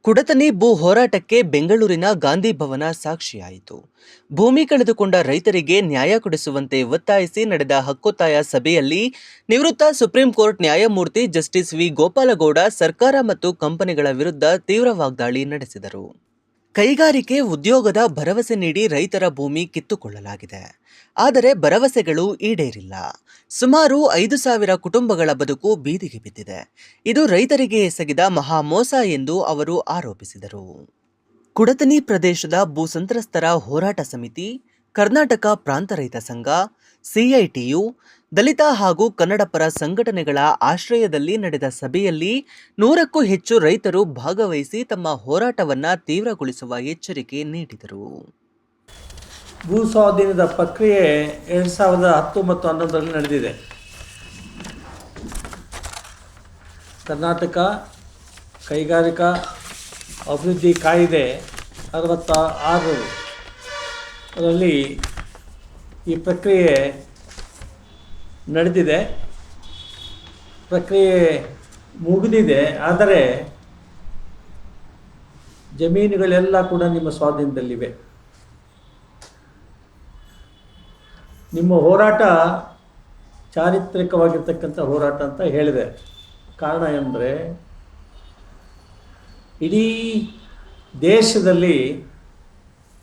ಕುಡತನಿ ಭೂ ಹೋರಾಟಕ್ಕೆ ಬೆಂಗಳೂರಿನ ಗಾಂಧಿ ಭವನ ಸಾಕ್ಷಿಯಾಯಿತು. ಭೂಮಿ ಕಳೆದುಕೊಂಡ ರೈತರಿಗೆ ನ್ಯಾಯ ಕೊಡಿಸುವಂತೆ ಒತ್ತಾಯಿಸಿ ನಡೆದ ಹಕ್ಕೊತ್ತಾಯ ಸಭೆಯಲ್ಲಿ ನಿವೃತ್ತ ಸುಪ್ರೀಂ ಕೋರ್ಟ್ ನ್ಯಾಯಮೂರ್ತಿ ಜಸ್ಟಿಸ್ ವಿ ಗೋಪಾಲಗೌಡ ಸರ್ಕಾರ ಮತ್ತು ಕಂಪನಿಗಳ ವಿರುದ್ಧ ತೀವ್ರ ವಾಗ್ದಾಳಿ ನಡೆಸಿದರು. ಕೈಗಾರಿಕೆ ಉದ್ಯೋಗದ ಭರವಸೆ ನೀಡಿ ರೈತರ ಭೂಮಿ ಕಿತ್ತುಕೊಳ್ಳಲಾಗಿದೆ. ಆದರೆ ಭರವಸೆಗಳು ಈಡೇರಿಲ್ಲ. ಸುಮಾರು 5,000 ಕುಟುಂಬಗಳ ಬದುಕು ಬೀದಿಗೆ ಬಿದ್ದಿದೆ. ಇದು ರೈತರಿಗೆ ಎಸಗಿದ ಮಹಾ ಮೋಸ ಎಂದು ಅವರು ಆರೋಪಿಸಿದರು. ಕುಡತನಿ ಪ್ರದೇಶದ ಭೂ ಸಂತ್ರಸ್ತರ ಹೋರಾಟ ಸಮಿತಿ, ಕರ್ನಾಟಕ ಪ್ರಾಂತ ರೈತ ಸಂಘ, ಸಿಐಟಿಯು, ದಲಿತ ಹಾಗೂ ಕನ್ನಡ ಪರ ಸಂಘಟನೆಗಳ ಆಶ್ರಯದಲ್ಲಿ ನಡೆದ ಸಭೆಯಲ್ಲಿ 100ಕ್ಕೂ ಹೆಚ್ಚು ರೈತರು ಭಾಗವಹಿಸಿ ತಮ್ಮ ಹೋರಾಟವನ್ನು ತೀವ್ರಗೊಳಿಸುವ ಎಚ್ಚರಿಕೆ ನೀಡಿದರು. ಭೂ ಸ್ವಾಧೀನದ ಪ್ರಕ್ರಿಯೆ 2010 ಮತ್ತು 2011ರಲ್ಲಿ ನಡೆದಿದೆ. ಕರ್ನಾಟಕ ಕೈಗಾರಿಕಾ ಅಭಿವೃದ್ಧಿ ಕಾಯ್ದೆ 66ರಲ್ಲಿ ಈ ಪ್ರಕ್ರಿಯೆ ನಡೆದಿದೆ. ಪ್ರಕ್ರಿಯೆ ಮುಗಿದಿದೆ. ಆದರೆ ಜಮೀನುಗಳೆಲ್ಲ ಕೂಡ ನಿಮ್ಮ ಸ್ವಾಧೀನದಲ್ಲಿವೆ. ನಿಮ್ಮ ಹೋರಾಟ ಚಾರಿತ್ರಿಕವಾಗಿರ್ತಕ್ಕಂಥ ಹೋರಾಟ ಅಂತ ಹೇಳಿದೆ. ಕಾರಣ ಎಂದರೆ ಇಡೀ ದೇಶದಲ್ಲಿ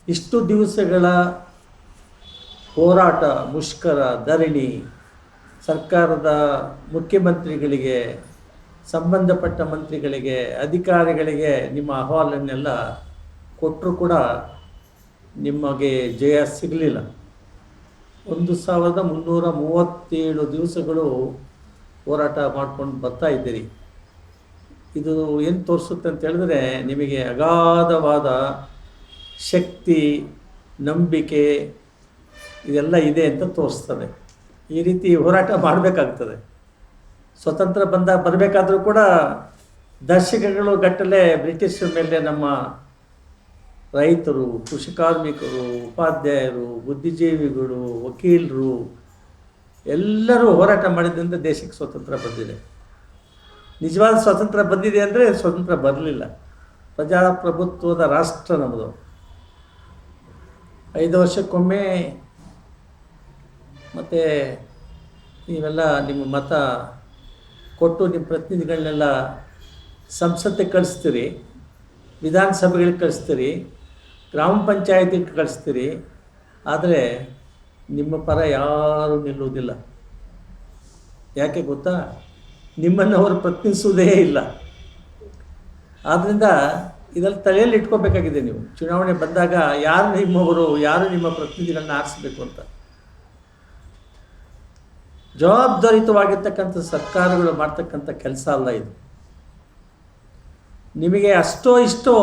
ಇಷ್ಟು ದಿವಸಗಳ ಹೋರಾಟ, ಮುಷ್ಕರ, ಧರಣಿ, ಸರ್ಕಾರದ ಮುಖ್ಯಮಂತ್ರಿಗಳಿಗೆ, ಸಂಬಂಧಪಟ್ಟ ಮಂತ್ರಿಗಳಿಗೆ, ಅಧಿಕಾರಿಗಳಿಗೆ ನಿಮ್ಮ ಅಹವಾಲನ್ನೆಲ್ಲ ಕೊಟ್ಟರೂ ಕೂಡ ನಿಮಗೆ ಜಯ ಸಿಗಲಿಲ್ಲ. 1337 ದಿವಸಗಳು ಹೋರಾಟ ಮಾಡ್ಕೊಂಡು ಬರ್ತಾ ಇದ್ದೀರಿ. ಇದು ಏನು ತೋರಿಸುತ್ತೆ ಅಂತ ಹೇಳಿದ್ರೆ ನಿಮಗೆ ಅಗಾಧವಾದ ಶಕ್ತಿ, ನಂಬಿಕೆ ಇದೆಲ್ಲ ಇದೆ ಅಂತ ತೋರಿಸ್ತದೆ. ಈ ರೀತಿ ಹೋರಾಟ ಮಾಡಬೇಕಾಗ್ತದೆ. ಸ್ವತಂತ್ರ ಬರಬೇಕಾದ್ರೂ ಕೂಡ ದಶಕಗಳು ಗಟ್ಟಲೆ ಬ್ರಿಟಿಷರ ಮೇಲೆ ನಮ್ಮ ರೈತರು, ಕೃಷಿ ಕಾರ್ಮಿಕರು, ಉಪಾಧ್ಯಾಯರು, ಬುದ್ಧಿಜೀವಿಗಳು, ವಕೀಲರು ಎಲ್ಲರೂ ಹೋರಾಟ ಮಾಡಿದ್ದರಿಂದ ದೇಶಕ್ಕೆ ಸ್ವತಂತ್ರ ಬಂದಿದೆ. ನಿಜವಾದ ಸ್ವತಂತ್ರ ಬಂದಿದೆ ಅಂದರೆ ಸ್ವತಂತ್ರ ಬರಲಿಲ್ಲ. ಪ್ರಜಾಪ್ರಭುತ್ವದ ರಾಷ್ಟ್ರ ನಮ್ಮದು. 5 ವರ್ಷಕ್ಕೊಮ್ಮೆ ಮತ್ತು ನೀವೆಲ್ಲ ನಿಮ್ಮ ಮತ ಕೊಟ್ಟು ನಿಮ್ಮ ಪ್ರತಿನಿಧಿಗಳನ್ನೆಲ್ಲ ಸಂಸತ್ತಿಗೆ ಕಳಿಸ್ತೀರಿ, ವಿಧಾನಸಭೆಗಳಿಗೆ ಕಳಿಸ್ತೀರಿ, ಗ್ರಾಮ ಪಂಚಾಯತಿಗೆ ಕಳಿಸ್ತೀರಿ. ಆದರೆ ನಿಮ್ಮ ಪರ ಯಾರೂ ನಿಲ್ಲುವುದಿಲ್ಲ. ಯಾಕೆ ಗೊತ್ತಾ? ನಿಮ್ಮನ್ನು ಅವರು ಪ್ರತಿನಿಧಿಸುವುದೇ ಇಲ್ಲ. ಆದ್ದರಿಂದ ಇದೆಲ್ಲ ತಲೆಯಲ್ಲಿ ಇಟ್ಕೋಬೇಕಾಗಿದೆ. ನೀವು ಚುನಾವಣೆ ಬಂದಾಗ ಯಾರು ನಿಮ್ಮವರು, ಯಾರು ನಿಮ್ಮ ಪ್ರತಿನಿಧಿಗಳನ್ನ ಆರಿಸಬೇಕು ಅಂತ. ಜವಾಬ್ದಾರಿಯುತವಾಗಿರ್ತಕ್ಕಂಥ ಸರ್ಕಾರಗಳು ಮಾಡ್ತಕ್ಕಂಥ ಕೆಲಸ ಅಲ್ಲ ಇದು. ನಿಮಗೆ ಅಷ್ಟೋ ಇಷ್ಟೋ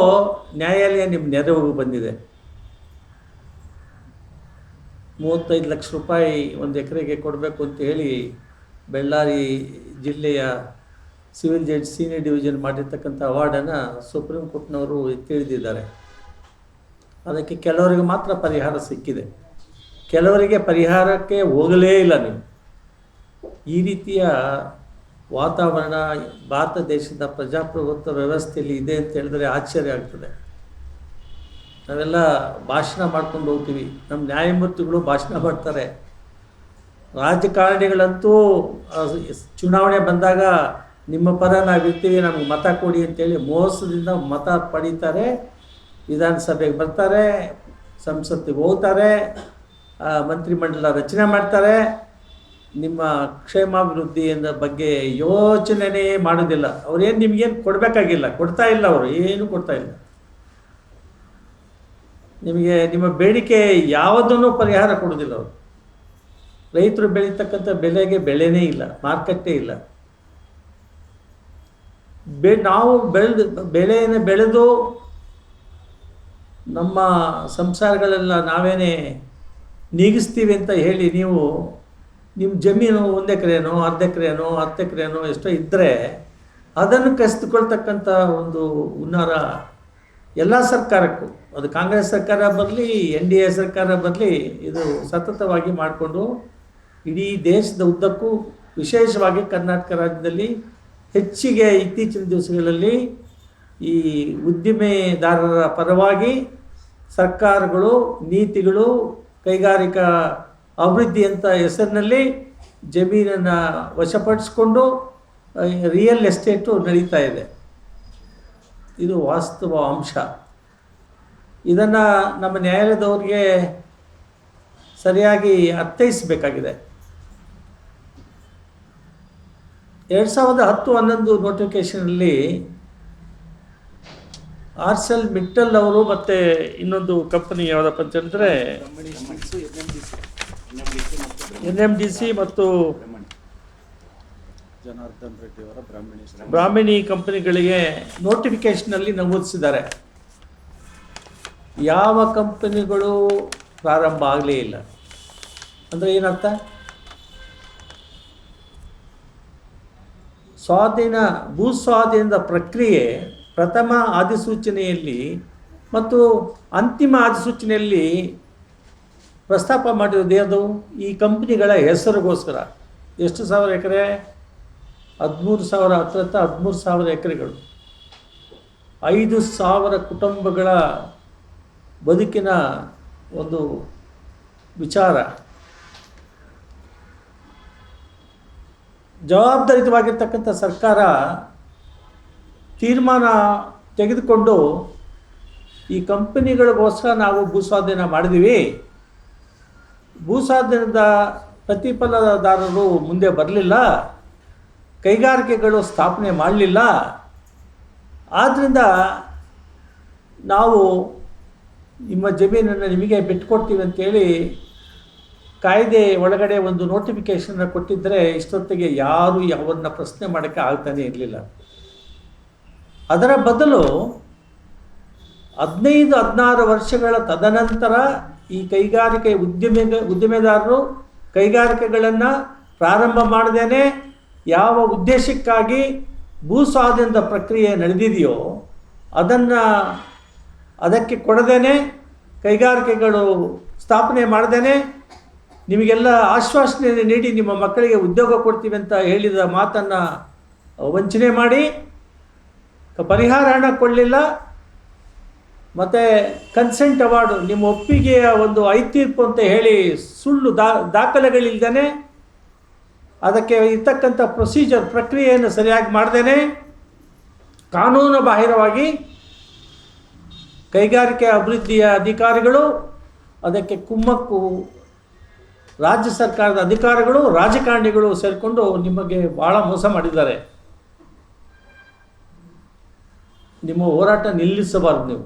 ನ್ಯಾಯಾಲಯ ನಿಮ್ಮ ನೆರವಿಗೆ ಬಂದಿದೆ. 35 ಲಕ್ಷ ರೂಪಾಯಿ ಒಂದು ಎಕರೆಗೆ ಕೊಡಬೇಕು ಅಂತ ಹೇಳಿ ಬಳ್ಳಾರಿ ಜಿಲ್ಲೆಯ ಸಿವಿಲ್ ಜಡ್ಜ್ ಸೀನಿಯರ್ ಡಿವಿಷನ್ ಮಾಡಿರ್ತಕ್ಕಂಥ ಅವಾರ್ಡನ್ನು ಸುಪ್ರೀಂ ಕೋರ್ಟ್ನವರು ತಿಳಿದಿದ್ದಾರೆ. ಅದಕ್ಕೆ ಕೆಲವರಿಗೆ ಮಾತ್ರ ಪರಿಹಾರ ಸಿಕ್ಕಿದೆ, ಕೆಲವರಿಗೆ ಪರಿಹಾರಕ್ಕೆ ಹೋಗಲೇ ಇಲ್ಲ. ನೀವು ಈ ರೀತಿಯ ವಾತಾವರಣ ಭಾರತ ದೇಶದ ಪ್ರಜಾಪ್ರಭುತ್ವ ವ್ಯವಸ್ಥೆಯಲ್ಲಿ ಇದೆ ಅಂತ ಹೇಳಿದ್ರೆ ಆಶ್ಚರ್ಯ ಆಗ್ತದೆ. ನಾವೆಲ್ಲ ಭಾಷಣ ಮಾಡ್ಕೊಂಡು ಹೋಗ್ತೀವಿ, ನಮ್ಮ ನ್ಯಾಯಮೂರ್ತಿಗಳು ಭಾಷಣ ಮಾಡ್ತಾರೆ. ರಾಜಕಾರಣಿಗಳಂತೂ ಚುನಾವಣೆ ಬಂದಾಗ ನಿಮ್ಮ ಪರ ನಾವಿರ್ತೀವಿ, ನಮಗೆ ಮತ ಕೊಡಿ ಅಂತೇಳಿ ಮೋಸದಿಂದ ಮತ ಪಡೀತಾರೆ, ವಿಧಾನಸಭೆಗೆ ಬರ್ತಾರೆ, ಸಂಸತ್ತಿಗೆ ಹೋಗ್ತಾರೆ, ಮಂತ್ರಿಮಂಡಲ ರಚನೆ ಮಾಡ್ತಾರೆ. ನಿಮ್ಮ ಕ್ಷೇಮಾಭಿವೃದ್ಧಿಯ ಬಗ್ಗೆ ಯೋಚನೆಯೇ ಮಾಡೋದಿಲ್ಲ. ಅವರೇನು ನಿಮಗೇನು ಕೊಡಬೇಕಾಗಿಲ್ಲ, ಕೊಡ್ತಾ ಇಲ್ಲ. ಅವರು ಏನು ಕೊಡ್ತಾ ಇಲ್ಲ ನಿಮಗೆ. ನಿಮ್ಮ ಬೇಡಿಕೆ ಯಾವುದನ್ನು ಪರಿಹಾರ ಕೊಡೋದಿಲ್ಲ ಅವರು. ರೈತರು ಬೆಳೀತಕ್ಕಂಥ ಬೆಲೆಗೆ ಬೆಲೆನೇ ಇಲ್ಲ, ಮಾರ್ಕೆಟೇ ಇಲ್ಲ. ನಾವು ಬೆಳೆಯನ್ನು ಬೆಳೆದು ನಮ್ಮ ಸಂಸಾರಗಳೆಲ್ಲ ನಾವೇನೇ ನೀಗಿಸ್ತೀವಿ ಅಂತ ಹೇಳಿ ನೀವು ನಿಮ್ಮ ಜಮೀನು 1 ಎಕರೆನೋ 1/2 ಎಕರೆನೋ 10 ಎಕರೆನೋ ಎಷ್ಟೋ ಇದ್ದರೆ ಅದನ್ನು ಕಸಿದುಕೊಳ್ತಕ್ಕಂಥ ಒಂದು ಹುನ್ನಾರ ಎಲ್ಲ ಸರ್ಕಾರಕ್ಕೂ, ಅದು ಕಾಂಗ್ರೆಸ್ ಸರ್ಕಾರ ಬರಲಿ, NDA ಸರ್ಕಾರ ಬರಲಿ, ಇದು ಸತತವಾಗಿ ಮಾಡಿಕೊಂಡು ಇಡೀ ದೇಶದ ಉದ್ದಕ್ಕೂ, ವಿಶೇಷವಾಗಿ ಕರ್ನಾಟಕ ರಾಜ್ಯದಲ್ಲಿ ಹೆಚ್ಚಿಗೆ ಇತ್ತೀಚಿನ ದಿವಸಗಳಲ್ಲಿ ಈ ಉದ್ದಿಮೆದಾರರ ಪರವಾಗಿ ಸರ್ಕಾರಗಳು ನೀತಿಗಳು ಕೈಗಾರಿಕಾ ಅಭಿವೃದ್ಧಿ ಅಂತ ಹೆಸರಿನಲ್ಲಿ ಜಮೀನನ್ನು ವಶಪಡಿಸ್ಕೊಂಡು ರಿಯಲ್ ಎಸ್ಟೇಟು ನಡೀತಾ ಇದೆ. ಇದು ವಾಸ್ತವ ಅಂಶ. ಇದನ್ನು ನಮ್ಮ ನ್ಯಾಯಾಲಯದವ್ರಿಗೆ ಸರಿಯಾಗಿ ಅರ್ಥೈಸಬೇಕಾಗಿದೆ. 2010-11 ನೋಟಿಫಿಕೇಷನಲ್ಲಿ ಆರ್ಸೆಲ್ ಮಿಟ್ಟಲ್ ಅವರು ಮತ್ತು ಇನ್ನೊಂದು ಕಂಪನಿ ಯಾವುದಪ್ಪ ಅಂತ ಹೇಳಿದ್ರೆ NMDC ಮತ್ತು ಬ್ರಾಹ್ಮಣಿ ಕಂಪನಿಗಳಿಗೆ ನೋಟಿಫಿಕೇಷನಲ್ಲಿ ನಮೂದಿಸಿದ್ದಾರೆ. ಯಾವ ಕಂಪನಿಗಳು ಪ್ರಾರಂಭ ಆಗಲೇ ಇಲ್ಲ ಅಂದರೆ ಏನರ್ಥ? ಭೂ ಸ್ವಾಧೀನದ ಪ್ರಕ್ರಿಯೆ ಪ್ರಥಮ ಅಧಿಸೂಚನೆಯಲ್ಲಿ ಮತ್ತು ಅಂತಿಮ ಅಧಿಸೂಚನೆಯಲ್ಲಿ ಪ್ರಸ್ತಾಪ ಮಾಡಿರೋದು ಅದು ಈ ಕಂಪ್ನಿಗಳ ಹೆಸರಿಗೋಸ್ಕರ. ಎಷ್ಟು ಸಾವಿರ ಎಕರೆ? 13,000, ಹತ್ರ 13,000 ಎಕರೆಗಳು. 5,000 ಕುಟುಂಬಗಳ ಬದುಕಿನ ಒಂದು ವಿಚಾರ. ಜವಾಬ್ದಾರಿತವಾಗಿರ್ತಕ್ಕಂಥ ಸರ್ಕಾರ ತೀರ್ಮಾನ ತೆಗೆದುಕೊಂಡು ಈ ಕಂಪನಿಗಳಿಗೋಸ್ಕರ ನಾವು ಭೂಸ್ವಾಧೀನ ಮಾಡಿದ್ದೀವಿ, ಭೂಸ್ವಾಧೀನದ ಪ್ರತಿಫಲದಾರರು ಮುಂದೆ ಬರಲಿಲ್ಲ, ಕೈಗಾರಿಕೆಗಳು ಸ್ಥಾಪನೆ ಮಾಡಲಿಲ್ಲ, ಆದ್ದರಿಂದ ನಾವು ನಿಮ್ಮ ಜಮೀನನ್ನು ನಿಮಗೆ ಬಿಟ್ಟುಕೊಡ್ತೀವಿ ಅಂತೇಳಿ ಕಾಯ್ದೆ ಒಳಗಡೆ ಒಂದು ನೋಟಿಫಿಕೇಷನ್ನ ಕೊಟ್ಟಿದ್ದರೆ ಇಷ್ಟೊತ್ತಿಗೆ ಯಾರು ಅವನ್ನ ಪ್ರಶ್ನೆ ಮಾಡೋಕ್ಕೆ ಆಗ್ತಾನೆ ಇರಲಿಲ್ಲ. ಅದರ ಬದಲು 15-16 ವರ್ಷಗಳ ತದನಂತರ ಈ ಕೈಗಾರಿಕೆ ಉದ್ದಿಮೆದಾರರು ಕೈಗಾರಿಕೆಗಳನ್ನು ಪ್ರಾರಂಭ ಮಾಡದೇನೆ ಯಾವ ಉದ್ದೇಶಕ್ಕಾಗಿ ಭೂ ಸ್ವಾಧೀನದ ಪ್ರಕ್ರಿಯೆ ನಡೆದಿದೆಯೋ ಅದಕ್ಕೆ ಕೊಡದೇನೆ, ಕೈಗಾರಿಕೆಗಳು ಸ್ಥಾಪನೆ ಮಾಡದೇನೆ ನಿಮಗೆಲ್ಲ ಆಶ್ವಾಸನೆ ನೀಡಿ ನಿಮ್ಮ ಮಕ್ಕಳಿಗೆ ಉದ್ಯೋಗ ಕೊಡ್ತೀವಿ ಅಂತ ಹೇಳಿದ ಮಾತನ್ನು ವಂಚನೆ ಮಾಡಿ ಪರಿಹಾರ ಹಣ ಕೊಡಲಿಲ್ಲ. ಮತ್ತು ಕನ್ಸೆಂಟ್ ಅವಾರ್ಡು, ನಿಮ್ಮ ಒಪ್ಪಿಗೆಯ ಒಂದು ಐತೀರ್ಪು ಅಂತ ಹೇಳಿ ಸುಳ್ಳು ದಾಖಲೆಗಳಿಲ್ದೇ, ಅದಕ್ಕೆ ಇರ್ತಕ್ಕಂಥ ಪ್ರಕ್ರಿಯೆಯನ್ನು ಸರಿಯಾಗಿ ಮಾಡ್ದೇನೆ ಕಾನೂನು ಬಾಹಿರವಾಗಿ ಕೈಗಾರಿಕೆ ಅಭಿವೃದ್ಧಿಯ ಅಧಿಕಾರಿಗಳು, ಅದಕ್ಕೆ ಕುಮ್ಮಕ್ಕು ರಾಜ್ಯ ಸರ್ಕಾರದ ಅಧಿಕಾರಿಗಳು, ರಾಜಕಾರಣಿಗಳು ಸೇರಿಕೊಂಡು ನಿಮಗೆ ಭಾಳ ಮೋಸ ಮಾಡಿದ್ದಾರೆ. ನಿಮ್ಮ ಹೋರಾಟ ನಿಲ್ಲಿಸಬಾರ್ದು.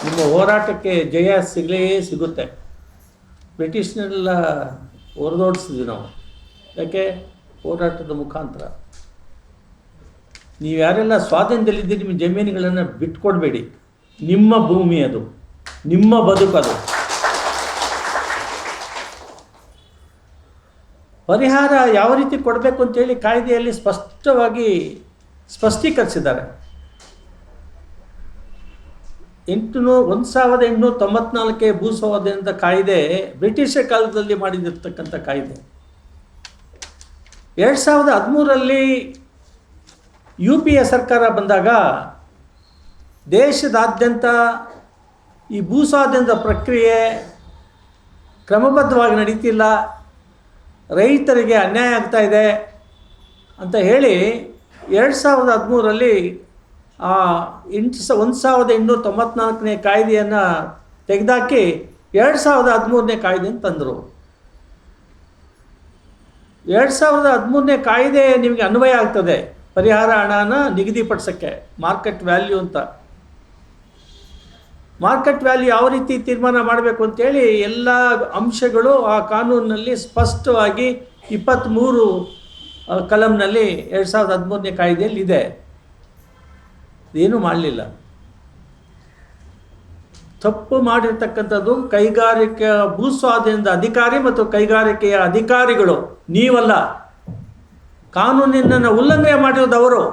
ನಿಮ್ಮ ಹೋರಾಟಕ್ಕೆ ಜಯ ಸಿಗುತ್ತೆ. ಬ್ರಿಟಿಷ್ನೆಲ್ಲ ಹೊರದೋಡಿಸಿದ್ವಿ ನಾವು. ಯಾಕೆ? ಹೋರಾಟದ ಮುಖಾಂತರ. ನೀವು ಯಾರೆಲ್ಲ ಸ್ವಾಧೀನದಲ್ಲಿದ್ದೀರಿ ನಿಮ್ಮ ಜಮೀನುಗಳನ್ನು ಬಿಟ್ಕೊಡ್ಬೇಡಿ. ನಿಮ್ಮ ಭೂಮಿ ಅದು, ನಿಮ್ಮ ಬದುಕದು. ಪರಿಹಾರ ಯಾವ ರೀತಿ ಕೊಡಬೇಕು ಅಂತೇಳಿ ಕಾಯ್ದೆಯಲ್ಲಿ ಸ್ಪಷ್ಟವಾಗಿ ಸ್ಪಷ್ಟೀಕರಿಸಿದ್ದಾರೆ. 1894 ಭೂ ಸ್ವಾಧೀನದ ಕಾಯ್ದೆ ಬ್ರಿಟಿಷರ ಕಾಲದಲ್ಲಿ ಮಾಡಿದಿರ್ತಕ್ಕಂಥ ಕಾಯ್ದೆ. 2013 UPA ಸರ್ಕಾರ ಬಂದಾಗ ದೇಶದಾದ್ಯಂತ ಈ ಭೂ ಸ್ವಾಧೀನದ ಪ್ರಕ್ರಿಯೆ ಕ್ರಮಬದ್ಧವಾಗಿ ನಡೀತಿಲ್ಲ, ರೈತರಿಗೆ ಅನ್ಯಾಯ ಆಗ್ತಾ ಇದೆ ಅಂತ ಹೇಳಿ 2013 ಆ 1894 ಕಾಯ್ದೆಯನ್ನು ತೆಗೆದಾಕಿ 2013 ಕಾಯ್ದೆಯನ್ನು ತಂದರು. 2013 ಕಾಯ್ದೆ ನಿಮಗೆ ಅನ್ವಯ ಆಗ್ತದೆ. ಪರಿಹಾರ ಹಣನ ನಿಗದಿಪಡಿಸೋಕ್ಕೆ ಮಾರ್ಕೆಟ್ ವ್ಯಾಲ್ಯೂ ಅಂತ. ಮಾರ್ಕೆಟ್ ವ್ಯಾಲ್ಯೂ ಯಾವ ರೀತಿ ತೀರ್ಮಾನ ಮಾಡಬೇಕು ಅಂತೇಳಿ ಎಲ್ಲ ಅಂಶಗಳು ಆ ಕಾನೂನಿನಲ್ಲಿ ಸ್ಪಷ್ಟವಾಗಿ 23 ಕಲಂನಲ್ಲಿ 2013 ಕಾಯ್ದೆಯಲ್ಲಿ ಇದೆ. ಏನೂ ಮಾಡಲಿಲ್ಲ. ತಪ್ಪು ಮಾಡಿರ್ತಕ್ಕಂಥದ್ದು ಕೈಗಾರಿಕೆ ಭೂ ಸ್ವಾಧೀನದ ಅಧಿಕಾರಿ ಮತ್ತು ಕೈಗಾರಿಕೆಯ ಅಧಿಕಾರಿಗಳು, ನೀವಲ್ಲ. ಕಾನೂನಿನ ಉಲ್ಲಂಘನೆ ಮಾಡಿರೋದು ಅವರು.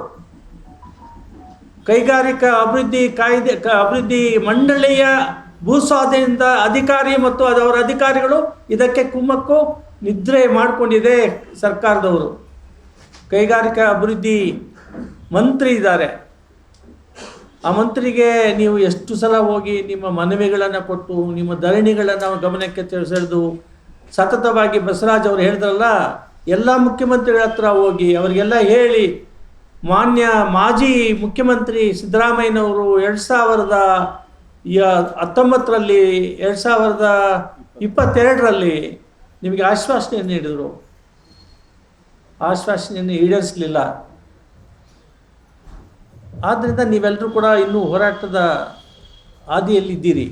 ಕೈಗಾರಿಕಾ ಅಭಿವೃದ್ಧಿ ಮಂಡಳಿಯ ಭೂ ಸ್ವಾಧೀನದ ಅಧಿಕಾರಿ ಮತ್ತು ಅವರ ಅಧಿಕಾರಿಗಳು ಇದಕ್ಕೆ ಕುಮ್ಮಕ್ಕು ನಿದ್ರೆ ಮಾಡಿಕೊಂಡಿದೆ ಸರ್ಕಾರದವರು. ಕೈಗಾರಿಕಾ ಅಭಿವೃದ್ಧಿ ಮಂತ್ರಿ ಇದ್ದಾರೆ. ಆ ಮಂತ್ರಿಗೆ ನೀವು ಎಷ್ಟು ಸಲ ಹೋಗಿ ನಿಮ್ಮ ಮನವಿಗಳನ್ನು ಕೊಟ್ಟು ನಿಮ್ಮ ಧರಣಿಗಳನ್ನು ಗಮನಕ್ಕೆ ಸೆಳೆದು ಸತತವಾಗಿ ಬಸವರಾಜ್ ಅವರು ಹೇಳಿದ್ರಲ್ಲ, ಎಲ್ಲ ಮುಖ್ಯಮಂತ್ರಿಗಳ ಹತ್ರ ಹೋಗಿ ಅವರಿಗೆಲ್ಲ ಹೇಳಿ, ಮಾಜಿ ಮುಖ್ಯಮಂತ್ರಿ ಸಿದ್ದರಾಮಯ್ಯನವರು 2019ರಲ್ಲಿ 2022ರಲ್ಲಿ ನಿಮಗೆ ಆಶ್ವಾಸನೆಯನ್ನು ನೀಡಿದರು. ಆಶ್ವಾಸನೆಯನ್ನು ಈಡೇರಿಸಲಿಲ್ಲ. ಆದ್ದರಿಂದ ನೀವೆಲ್ಲರೂ ಕೂಡ ಇನ್ನೂ ಹೋರಾಟದ ಹಾದಿಯಲ್ಲಿದ್ದೀರಿ.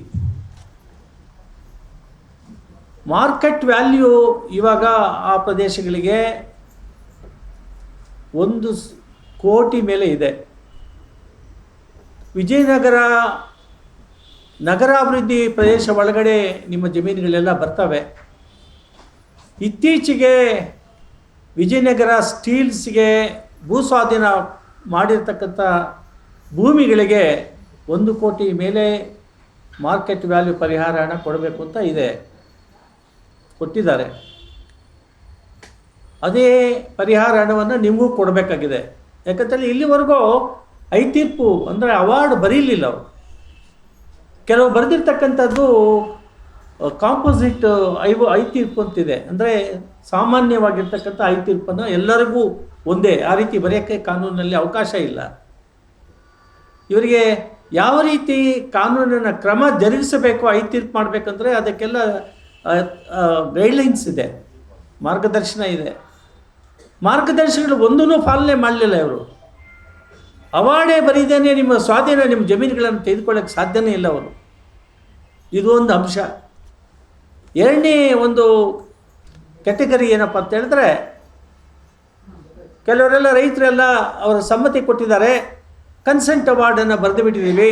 ಮಾರ್ಕೆಟ್ ವ್ಯಾಲ್ಯೂ ಇವಾಗ ಆ ಪ್ರದೇಶಗಳಿಗೆ 1 ಕೋಟಿ ಮೇಲೆ ಇದೆ. ವಿಜಯನಗರ ನಗರಾಭಿವೃದ್ಧಿ ಪ್ರದೇಶ ಒಳಗಡೆ ನಿಮ್ಮ ಜಮೀನುಗಳೆಲ್ಲ ಬರ್ತವೆ. ಇತ್ತೀಚೆಗೆ ವಿಜಯನಗರ ಸ್ಟೀಲ್ಸ್ಗೆ ಭೂಸ್ವಾಧೀನ ಮಾಡಿರ್ತಕ್ಕಂಥ ಭೂಮಿಗಳಿಗೆ 1 ಕೋಟಿ ಮೇಲೆ ಮಾರ್ಕೆಟ್ ವ್ಯಾಲ್ಯೂ ಪರಿಹಾರ ಹಣ ಕೊಡಬೇಕು ಅಂತ ಇದೆ, ಕೊಟ್ಟಿದ್ದಾರೆ. ಅದೇ ಪರಿಹಾರ ಹಣವನ್ನು ನಿಮಗೂ ಕೊಡಬೇಕಾಗಿದೆ. ಯಾಕಂತೇಳಿ ಇಲ್ಲಿವರೆಗೂ ತೀರ್ಪು ಅಂದರೆ ಅವಾರ್ಡ್ ಬರೀಲಿಲ್ಲ ಅವರು. ಕೆಲವು ಬರೆದಿರ್ತಕ್ಕಂಥದ್ದು ಕಾಂಪೋಸಿಟ್ ತೀರ್ಪು ಅಂತಿದೆ. ಅಂದರೆ ಸಾಮಾನ್ಯವಾಗಿರ್ತಕ್ಕಂಥ ತೀರ್ಪನ್ನು ಎಲ್ಲರಿಗೂ ಒಂದೇ ಆ ರೀತಿ ಬರೆಯೋಕ್ಕೆ ಕಾನೂನಿನಲ್ಲಿ ಅವಕಾಶ ಇಲ್ಲ. ಇವರಿಗೆ ಯಾವ ರೀತಿ ಕಾನೂನಿನ ಕ್ರಮ ಜರುಗಿಸಬೇಕು ತೀರ್ಪು ಮಾಡಬೇಕಂದ್ರೆ ಅದಕ್ಕೆಲ್ಲ ಗೈಡ್ಲೈನ್ಸ್ ಇದೆ, ಮಾರ್ಗದರ್ಶನ ಇದೆ. ಮಾರ್ಗದರ್ಶನಗಳು ಒಂದೂ ಪಾಲನೆ ಮಾಡಲಿಲ್ಲ ಇವರು. ಅವಾರ್ಡೇ ಬರೀದೇನೆ ನಿಮ್ಮ ಸ್ವಾಧೀನ ನಿಮ್ಮ ಜಮೀನುಗಳನ್ನು ತೆಗೆದುಕೊಳ್ಳೋಕ್ಕೆ ಸಾಧ್ಯನೇ ಇಲ್ಲ ಅವರು. ಇದು ಒಂದು ಅಂಶ. ಎರಡನೇ ಒಂದು ಕ್ಯಾಟಗರಿ ಏನಪ್ಪ ಅಂತ ಹೇಳಿದ್ರೆ, ಕೆಲವರೆಲ್ಲ ರೈತರೆಲ್ಲ ಅವರ ಸಮ್ಮತಿ ಕೊಟ್ಟಿದ್ದಾರೆ, ಕನ್ಸೆಂಟ್ ಅವಾರ್ಡನ್ನು ಬರೆದು ಬಿಟ್ಟಿದ್ದೀವಿ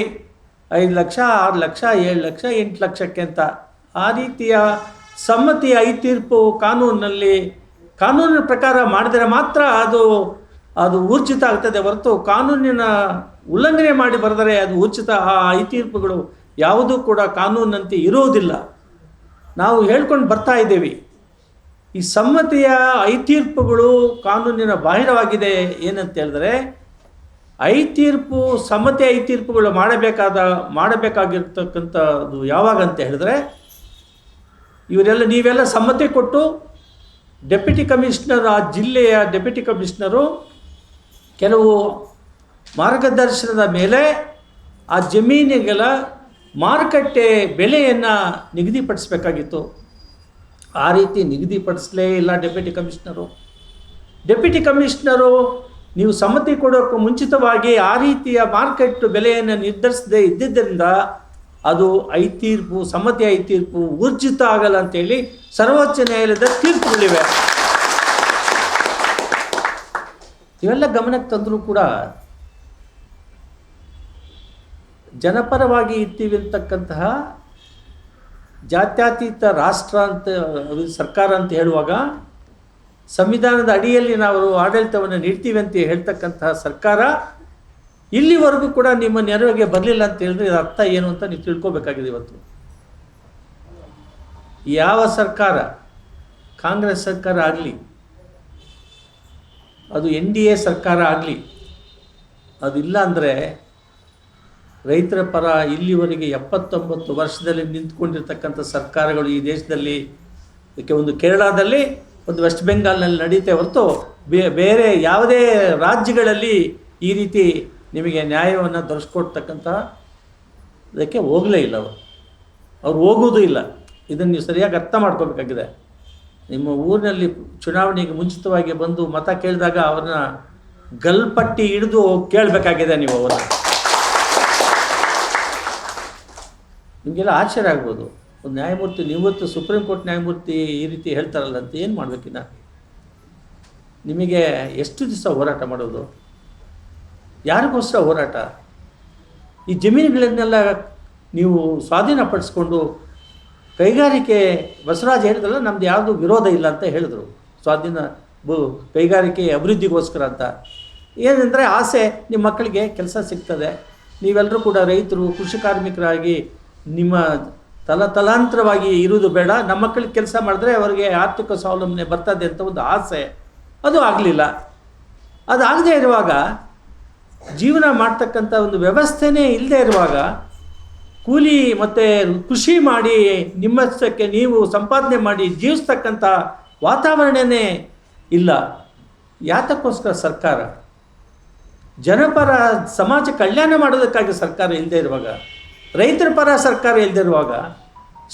5 ಲಕ್ಷ 6 ಲಕ್ಷ 7 ಲಕ್ಷ 8 ಲಕ್ಷಕ್ಕೆ ಅಂತ. ಆ ರೀತಿಯ ಸಮ್ಮತಿ ತೀರ್ಪು ಕಾನೂನಿನ ಪ್ರಕಾರ ಮಾಡಿದರೆ ಮಾತ್ರ ಅದು ಊರ್ಜಿತ ಆಗ್ತದೆ ಹೊರತು ಕಾನೂನಿನ ಉಲ್ಲಂಘನೆ ಮಾಡಿ ಬರೆದರೆ ಅದು ಊರ್ಜಿತ. ಆ ತೀರ್ಪುಗಳು ಯಾವುದೂ ಕೂಡ ಕಾನೂನಿನಂತೆ ಇರೋದಿಲ್ಲ. ನಾವು ಹೇಳ್ಕೊಂಡು ಬರ್ತಾ ಇದ್ದೇವೆ, ಈ ಸಮ್ಮತಿಯ ತೀರ್ಪುಗಳು ಕಾನೂನಿನ ಬಾಹಿರವಾಗಿದೆ. ಏನಂತ ಹೇಳಿದ್ರೆ ತೀರ್ಪು ಸಮ್ಮತಿ ತೀರ್ಪುಗಳು ಮಾಡಬೇಕಾಗಿರ್ತಕ್ಕಂಥದ್ದು ಯಾವಾಗ ಅಂತ ಹೇಳಿದ್ರೆ, ನೀವೆಲ್ಲ ಸಮ್ಮತಿ ಕೊಟ್ಟು ಡೆಪ್ಯೂಟಿ ಕಮಿಷನರ್, ಆ ಜಿಲ್ಲೆಯ ಡೆಪ್ಯೂಟಿ ಕಮಿಷನರು ಕೆಲವು ಮಾರ್ಗದರ್ಶನದ ಮೇಲೆ ಆ ಜಮೀನಿಗೆಲ್ಲ ಮಾರುಕಟ್ಟೆ ಬೆಲೆಯನ್ನು ನಿಗದಿಪಡಿಸಬೇಕಾಗಿತ್ತು. ಆ ರೀತಿ ನಿಗದಿಪಡಿಸಲೇ ಇಲ್ಲ ಡೆಪ್ಯೂಟಿ ಕಮಿಷನರು ನೀವು ಸಮ್ಮತಿ ಕೊಡೋಕ್ಕೂ ಮುಂಚಿತವಾಗಿ ಆ ರೀತಿಯ ಮಾರ್ಕೆಟ್ ಬೆಲೆಯನ್ನು ನಿರ್ಧರಿಸದೇ ಇದ್ದಿದ್ದರಿಂದ ಅದು ತೀರ್ಪು ಸಮ್ಮತಿ ತೀರ್ಪು ಊರ್ಜಿತ ಆಗಲ್ಲ ಅಂತೇಳಿ ಸರ್ವೋಚ್ಚ ನ್ಯಾಯಾಲಯದ ತೀರ್ಪುಗಳಿವೆ. ಇವೆಲ್ಲ ಗಮನಕ್ಕೆ ತಂದರೂ ಕೂಡ ಜನಪರವಾಗಿ ಇರ್ತೀವಿ ಅಂತಕ್ಕಂತಹ ಜಾತ್ಯತೀತ ರಾಷ್ಟ್ರ ಅಂತ ಸರ್ಕಾರ ಅಂತ ಹೇಳುವಾಗ, ಸಂವಿಧಾನದ ಅಡಿಯಲ್ಲಿ ನಾವು ಆಡಳಿತವನ್ನು ನೀಡ್ತೀವಿ ಅಂತ ಹೇಳ್ತಕ್ಕಂತಹ ಸರ್ಕಾರ ಇಲ್ಲಿವರೆಗೂ ಕೂಡ ನಿಮ್ಮ ನೆರವಿಗೆ ಬರಲಿಲ್ಲ ಅಂತ ಹೇಳಿದ್ರೆ ಇದರ ಅರ್ಥ ಏನು ಅಂತ ನೀವು ತಿಳ್ಕೊಬೇಕಾಗಿದೆ. ಇವತ್ತು ಯಾವ ಸರ್ಕಾರ, ಕಾಂಗ್ರೆಸ್ ಸರ್ಕಾರ ಆಗಲಿ, ಅದು NDA ಸರ್ಕಾರ ಆಗಲಿ, ಅದಿಲ್ಲ ಅಂದರೆ ರೈತರ ಪರ ಇಲ್ಲಿವರೆಗೆ 79 ವರ್ಷದಲ್ಲಿ ನಿಂತ್ಕೊಂಡಿರ್ತಕ್ಕಂಥ ಸರ್ಕಾರಗಳು ಈ ದೇಶದಲ್ಲಿ, ಇದಕ್ಕೆ ಒಂದು ಕೇರಳದಲ್ಲಿ, ಒಂದು ವೆಸ್ಟ್ ಬೆಂಗಾಲ್ನಲ್ಲಿ ನಡೀತೆ ಹೊರತು ಬೇರೆ ಯಾವುದೇ ರಾಜ್ಯಗಳಲ್ಲಿ ಈ ರೀತಿ ನಿಮಗೆ ನ್ಯಾಯವನ್ನು ದೊರಕಿಸ್ಕೊಡ್ತಕ್ಕಂಥ ಅದಕ್ಕೆ ಹೋಗಲೇ ಇಲ್ಲ. ಅವ್ರು ಹೋಗೋದು ಇಲ್ಲ. ಇದನ್ನು ನೀವು ಸರಿಯಾಗಿ ಅರ್ಥ ಮಾಡ್ಕೋಬೇಕಾಗಿದೆ. ನಿಮ್ಮ ಊರಿನಲ್ಲಿ ಚುನಾವಣೆಗೆ ಮುಂಚಿತವಾಗಿ ಬಂದು ಮತ ಕೇಳಿದಾಗ ಅವ್ರನ್ನ ಗಲ್ಪಟ್ಟಿ ಹಿಡಿದು ಕೇಳಬೇಕಾಗಿದೆ ನೀವು ಅವರ. ನಿಮಗೆಲ್ಲ ಆಶ್ಚರ್ಯ ಆಗ್ಬೋದು, ಒಂದು ನ್ಯಾಯಮೂರ್ತಿ ನಿವೃತ್ತ ಸುಪ್ರೀಂ ಕೋರ್ಟ್ ನ್ಯಾಯಮೂರ್ತಿ ಈ ರೀತಿ ಹೇಳ್ತಾರಲ್ಲ ಅಂತ ಏನು ಮಾಡಬೇಕಿನ್ನ? ನಿಮಗೆ ಎಷ್ಟು ದಿವಸ ಹೋರಾಟ ಮಾಡೋದು? ಯಾರಿಗೋಸ್ಕರ ಹೋರಾಟ? ಈ ಜಮೀನುಗಳನ್ನೆಲ್ಲ ನೀವು ಸ್ವಾಧೀನಪಡಿಸ್ಕೊಂಡು ಕೈಗಾರಿಕೆ, ಬಸವರಾಜ್ ಹೇಳಿದ್ರಲ್ಲ ನಮ್ಮದು ಯಾವುದು ವಿರೋಧ ಇಲ್ಲ ಅಂತ ಹೇಳಿದ್ರು, ಸ್ವಾಧೀನ ಕೈಗಾರಿಕೆ ಅಭಿವೃದ್ಧಿಗೋಸ್ಕರ ಅಂತ. ಏನಂದರೆ ಆಸೆ, ನಿಮ್ಮ ಮಕ್ಕಳಿಗೆ ಕೆಲಸ ಸಿಗ್ತದೆ, ನೀವೆಲ್ಲರೂ ಕೂಡ ರೈತರು ಕೃಷಿ ಕಾರ್ಮಿಕರಾಗಿ ನಿಮ್ಮ ತಲಾಂತರವಾಗಿ ಇರುವುದು ಬೇಡ, ನಮ್ಮ ಮಕ್ಕಳಿಗೆ ಕೆಲಸ ಮಾಡಿದ್ರೆ ಅವರಿಗೆ ಆರ್ಥಿಕ ಸ್ವಾವಲಂಬನೆ ಬರ್ತದೆ ಅಂತ ಒಂದು ಆಸೆ. ಅದು ಆಗಲಿಲ್ಲ. ಅದಾಗದೇ ಇರುವಾಗ ಜೀವನ ಮಾಡ್ತಕ್ಕಂಥ ಒಂದು ವ್ಯವಸ್ಥೆನೇ ಇಲ್ಲದೆ ಇರುವಾಗ, ಕೂಲಿ ಮತ್ತು ಕೃಷಿ ಮಾಡಿ ನಿಮ್ಮಷ್ಟಕ್ಕೆ ನೀವು ಸಂಪಾದನೆ ಮಾಡಿ ಜೀವಿಸ್ತಕ್ಕಂಥ ವಾತಾವರಣನೇ ಇಲ್ಲ. ಯಾತಕ್ಕೋಸ್ಕರ ಸರ್ಕಾರ? ಜನಪರ ಸಮಾಜ ಕಲ್ಯಾಣ ಮಾಡೋದಕ್ಕಾಗಿ ಸರ್ಕಾರ ಇಲ್ಲದೆ ಇರುವಾಗ, ರೈತರ ಪರ ಸರ್ಕಾರ ಇಲ್ಲದೆ ಇರುವಾಗ,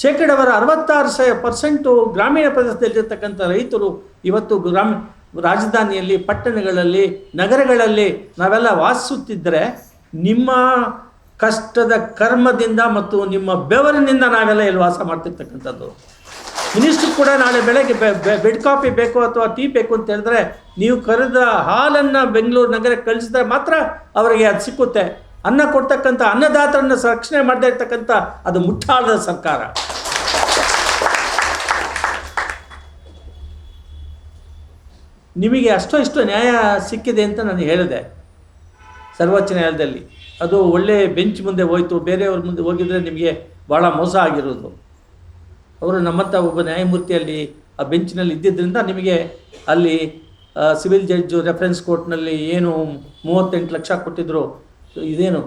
ಶೇಕಡವರ 66% ಗ್ರಾಮೀಣ ಪ್ರದೇಶದಲ್ಲಿರ್ತಕ್ಕಂಥ ರೈತರು ಇವತ್ತು ರಾಜಧಾನಿಯಲ್ಲಿ, ಪಟ್ಟಣಗಳಲ್ಲಿ, ನಗರಗಳಲ್ಲಿ ನಾವೆಲ್ಲ ವಾಸಿಸುತ್ತಿದ್ದರೆ ನಿಮ್ಮ ಕಷ್ಟದ ಕರ್ಮದಿಂದ ಮತ್ತು ನಿಮ್ಮ ಬೆವರಿನಿಂದ ನಾವೆಲ್ಲ ಇಲ್ಲಿ ವಾಸ ಮಾಡ್ತಿರ್ತಕ್ಕಂಥದ್ದು. ಮಿನಿಸ್ಟ್ರು ಕೂಡ ನಾಳೆ ಬೆಳಗ್ಗೆ ಬೆಡ್ ಕಾಫಿ ಬೇಕು ಅಥವಾ ಟೀ ಬೇಕು ಅಂತ ಹೇಳಿದ್ರೆ ನೀವು ಕರೆದ ಹಾಲನ್ನು ಬೆಂಗಳೂರು ನಗರಕ್ಕೆ ಕಳಿಸಿದ್ರೆ ಮಾತ್ರ ಅವರಿಗೆ ಅದು ಸಿಕ್ಕುತ್ತೆ. ಅನ್ನ ಕೊಡ್ತಕ್ಕಂಥ ಅನ್ನದಾತರನ್ನು ರಕ್ಷಣೆ ಮಾಡದೇ ಇರ್ತಕ್ಕಂಥ ಅದು ಮುಟ್ಟಾಳದ ಸರ್ಕಾರ. ನಿಮಗೆ ಅಷ್ಟೋ ಇಷ್ಟೋ ನ್ಯಾಯ ಸಿಕ್ಕಿದೆ ಅಂತ ನಾನು ಹೇಳಿದೆ ಸರ್ವೋಚ್ಚ ನ್ಯಾಯಾಲಯದಲ್ಲಿ. ಅದು ಒಳ್ಳೆ ಬೆಂಚ್ ಮುಂದೆ ಹೋಯಿತು, ಬೇರೆಯವ್ರ ಮುಂದೆ ಹೋಗಿದರೆ ನಿಮಗೆ ಭಾಳ ಮೋಸ ಆಗಿರೋದು. ಅವರು ನಮ್ಮಂಥ ಒಬ್ಬ ನ್ಯಾಯಮೂರ್ತಿಯಲ್ಲಿ ಆ ಬೆಂಚಿನಲ್ಲಿ ಇದ್ದಿದ್ದರಿಂದ ನಿಮಗೆ ಅಲ್ಲಿ ಸಿವಿಲ್ ಜಡ್ಜು ರೆಫರೆನ್ಸ್ ಕೋರ್ಟ್ನಲ್ಲಿ ಏನು 38 ಲಕ್ಷ ಕೊಟ್ಟಿದ್ದರು, ಇದೇನು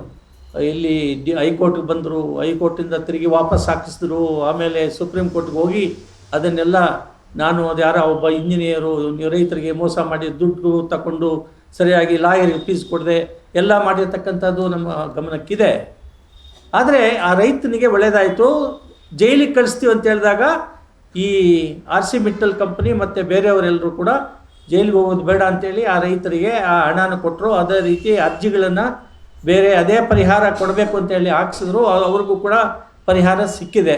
ಇಲ್ಲಿ ಹೈಕೋರ್ಟ್ಗೆ ಬಂದರು, ಹೈಕೋರ್ಟಿಂದ ತಿರುಗಿ ವಾಪಸ್ ಹಾಕಿಸಿದ್ರು, ಆಮೇಲೆ ಸುಪ್ರೀಂ ಕೋರ್ಟ್ಗೆ ಹೋಗಿ ಅದನ್ನೆಲ್ಲ ನಾನು ಅದು ಯಾರೋ ಒಬ್ಬ ಇಂಜಿನಿಯರು ನೀವು ರೈತರಿಗೆ ಮೋಸ ಮಾಡಿ ದುಡ್ಡು ತಗೊಂಡು ಸರಿಯಾಗಿ ಲಾಯರಿಗೆ ಫೀಸ್ ಕೊಡದೆ ಎಲ್ಲ ಮಾಡಿರ್ತಕ್ಕಂಥದ್ದು ನಮ್ಮ ಗಮನಕ್ಕಿದೆ. ಆದರೆ ಆ ರೈತನಿಗೆ ಒಳ್ಳೆಯದಾಯಿತು, ಜೈಲಿಗೆ ಕಳಿಸ್ತೀವಿ ಅಂತ ಹೇಳಿದಾಗ ಈ RC ಮಿಟ್ಟಲ್ ಕಂಪ್ನಿ ಮತ್ತು ಬೇರೆಯವರೆಲ್ಲರೂ ಕೂಡ ಜೈಲಿಗೆ ಹೋಗೋದು ಬೇಡ ಅಂತೇಳಿ ಆ ರೈತರಿಗೆ ಆ ಹಣನ ಕೊಟ್ಟರು. ಅದೇ ರೀತಿ ಅರ್ಜಿಗಳನ್ನು ಬೇರೆ ಅದೇ ಪರಿಹಾರ ಕೊಡಬೇಕು ಅಂತೇಳಿ ಹಾಕ್ಸಿದ್ರು, ಅವ್ರಿಗೂ ಕೂಡ ಪರಿಹಾರ ಸಿಕ್ಕಿದೆ.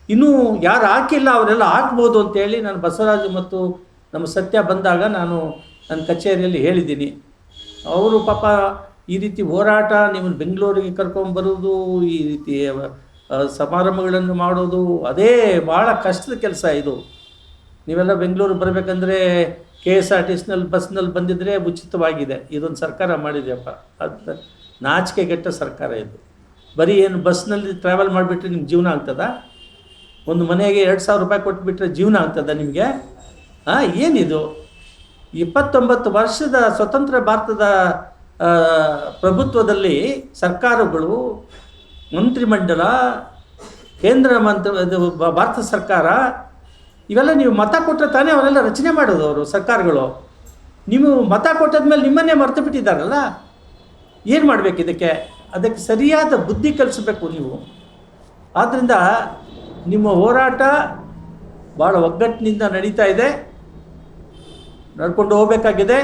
ಇನ್ನೂ ಯಾರು ಹಾಕಿಲ್ಲ ಅವರೆಲ್ಲ ಹಾಕ್ಬೋದು ಅಂತೇಳಿ ನಾನು ಬಸವರಾಜು ಮತ್ತು ನಮ್ಮ ಸತ್ಯ ಬಂದಾಗ ನಾನು ನನ್ನ ಕಚೇರಿಯಲ್ಲಿ ಹೇಳಿದ್ದೀನಿ. ಅವರು ಪಾಪ ಈ ರೀತಿ ಹೋರಾಟ, ನಿಮ್ಮನ್ನು ಬೆಂಗಳೂರಿಗೆ ಕರ್ಕೊಂಬರೋದು, ಈ ರೀತಿ ಸಮಾರಂಭಗಳನ್ನು ಮಾಡೋದು ಅದೇ ಭಾಳ ಕಷ್ಟದ ಕೆಲಸ ಇದು. ನೀವೆಲ್ಲ ಬೆಂಗಳೂರಿಗೆ ಬರಬೇಕಂದ್ರೆ KSRTCನಲ್ಲಿ ಬಸ್ನಲ್ಲಿ ಬಂದಿದ್ದರೆ ಉಚಿತವಾಗಿದೆ. ಇದೊಂದು ಸರ್ಕಾರ ಮಾಡಿದೆಯಪ್ಪ, ಅದು ನಾಚಿಕೆಗೆಟ್ಟ ಸರ್ಕಾರ ಇದು. ಬರೀ ಏನು ಬಸ್ನಲ್ಲಿ ಟ್ರಾವೆಲ್ ಮಾಡಿಬಿಟ್ರೆ ನಿಮ್ಗೆ ಜೀವನ ಆಗ್ತದ? ಒಂದು ಮನೆಗೆ 2,000 ರೂಪಾಯಿ ಕೊಟ್ಬಿಟ್ರೆ ಜೀವನ ಆಗ್ತದ ನಿಮಗೆ? ಏನಿದು? 29 ವರ್ಷದ ಸ್ವತಂತ್ರ ಭಾರತದ ಪ್ರಭುತ್ವದಲ್ಲಿ ಸರ್ಕಾರಗಳು, ಮಂತ್ರಿಮಂಡಲ, ಕೇಂದ್ರ ಭಾರತ ಸರ್ಕಾರ ಇವೆಲ್ಲ ನೀವು ಮತ ಕೊಟ್ಟರೆ ತಾನೇ ಅವರೆಲ್ಲ ರಚನೆ ಮಾಡೋದು. ಅವರು ಸರ್ಕಾರಗಳು ನೀವು ಮತ ಕೊಟ್ಟದ್ಮೇಲೆ ನಿಮ್ಮನ್ನೇ ಮರೆತು ಬಿಟ್ಟಿದ್ದಾರಲ್ಲ, ಏನು ಮಾಡಬೇಕು ಇದಕ್ಕೆ? ಅದಕ್ಕೆ ಸರಿಯಾದ ಬುದ್ಧಿ ಕಲಿಸಬೇಕು ನೀವು. ಆದ್ದರಿಂದ ನಿಮ್ಮ ಹೋರಾಟ ಭಾಳ ಒಗ್ಗಟ್ಟಿನಿಂದ ನಡೀತಾ ಇದೆ, ನಡ್ಕೊಂಡು ಹೋಗಬೇಕಾಗಿದೆ.